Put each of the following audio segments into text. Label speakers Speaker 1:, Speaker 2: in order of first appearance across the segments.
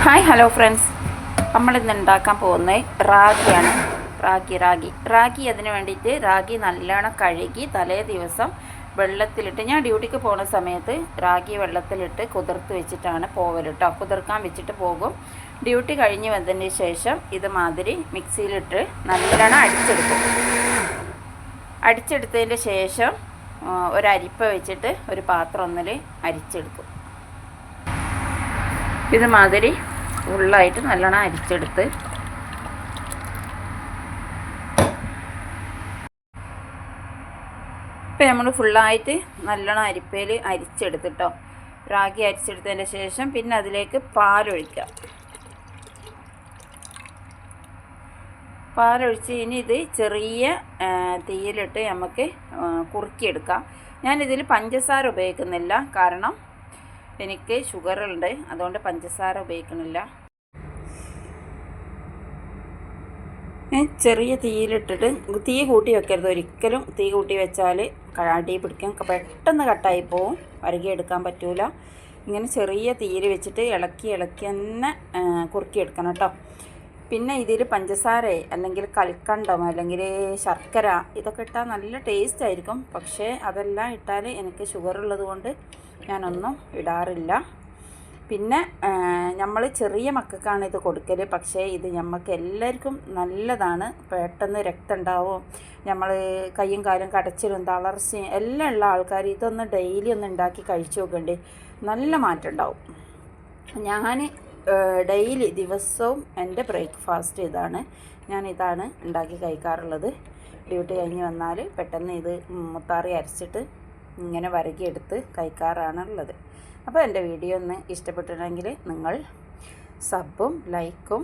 Speaker 1: Hi hello friends, നമ്മളിന്ന് ഉണ്ടാക്കാൻ പോകുന്നത് റാഗിയാണ്. റാഗി അതിന് വേണ്ടിയിട്ട് റാഗി നല്ലോണം കഴുകി തലേ ദിവസം വെള്ളത്തിലിട്ട്, ഞാൻ ഡ്യൂട്ടിക്ക് പോകുന്ന സമയത്ത് റാഗി വെള്ളത്തിലിട്ട് കുതിർത്ത് വെച്ചിട്ടാണ് പോകൽ കേട്ടോ. കുതിർക്കാൻ വെച്ചിട്ട് പോകും. ഡ്യൂട്ടി കഴിഞ്ഞ് വന്നതിന് ശേഷം ഇതുമാതിരി മിക്സിയിലിട്ട് നല്ലോണം അടിച്ചെടുത്തതിൻ്റെ ശേഷം ഒരരിപ്പ വെച്ചിട്ട് ഒരു പാത്രം ഒന്നിൽ അരിച്ചെടുക്കും. ഇതുമാതിരി ഫുള്ളായിട്ട് നല്ലോണം അരിച്ചെടുത്ത് ഇപ്പം നമ്മൾ ഫുള്ളായിട്ട് നല്ലോണം അരിപ്പയിൽ അരിച്ചെടുത്തിട്ടോ. റാഗി അരിച്ചെടുത്തതിന് ശേഷം പിന്നെ അതിലേക്ക് പാലൊഴിക്കുക. പാലൊഴിച്ച് ഇനി ഇത് ചെറിയ തീയിലിട്ട് നമുക്ക് കുറുക്കിയെടുക്കാം. ഞാനിതിൽ പഞ്ചസാര ഉപയോഗിക്കുന്നില്ല, കാരണം എനിക്ക് ഷുഗറുണ്ട്, അതുകൊണ്ട് പഞ്ചസാര ഉപയോഗിക്കുന്നില്ല. ചെറിയ തീയിലിട്ടിട്ട് തീ കൂട്ടി വെക്കരുത് ഒരിക്കലും. തീ കൂട്ടി വെച്ചാൽ അടി പിടിക്കാൻ പെട്ടെന്ന് കട്ടായി പോവും, വരകിയെടുക്കാൻ പറ്റൂല. ഇങ്ങനെ ചെറിയ തീയിൽ വെച്ചിട്ട് ഇളക്കി തന്നെ കുറുക്കിയെടുക്കണം കേട്ടോ. പിന്നെ ഇതിൽ പഞ്ചസാര അല്ലെങ്കിൽ കൽക്കണ്ടം അല്ലെങ്കിൽ ശർക്കര ഇതൊക്കെ ഇട്ടാൽ നല്ല ടേസ്റ്റ് ആയിരിക്കും. പക്ഷേ അതെല്ലാം ഇട്ടാൽ എനിക്ക് ഷുഗറുള്ളത് കൊണ്ട് ഞാനൊന്നും ഇടാറില്ല. പിന്നെ നമ്മൾ ചെറിയ മക്കൾക്കാണ് ഇത് കൊടുക്കൽ, പക്ഷേ ഇത് നമുക്ക് എല്ലാവർക്കും നല്ലതാണ്. പെട്ടെന്ന് രക്തം ഉണ്ടാവും, നമ്മൾ കയ്യും കാലും കടച്ചിലും തളർച്ചയും എല്ലാം ഉള്ള ആൾക്കാർ ഇതൊന്ന് ഡെയിലി ഒന്ന് ഉണ്ടാക്കി കഴിച്ചു നോക്കണ്ടേ, നല്ല മാറ്റം ഉണ്ടാവും. ഞാൻ ഡെയിലി ദിവസവും എൻ്റെ ബ്രേക്ക്ഫാസ്റ്റ് ഞാനിതാണ് ഉണ്ടാക്കി കഴിക്കാറുള്ളത്. ഡ്യൂട്ടി കഴിഞ്ഞ് വന്നാൽ പെട്ടെന്ന് ഇത് മുത്താറി അരച്ചിട്ട് ഇങ്ങനെ വരകിയെടുത്ത് കഴിക്കാറാണുള്ളത്. അപ്പോൾ എൻ്റെ വീഡിയോ ഒന്ന് ഇഷ്ടപ്പെട്ടിട്ടുണ്ടെങ്കിൽ നിങ്ങൾ സബും ലൈക്കും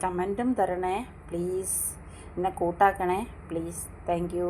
Speaker 1: കമൻറ്റും തരണേ പ്ലീസ്. എന്നെ കൂട്ടാക്കണേ പ്ലീസ്. Thank you.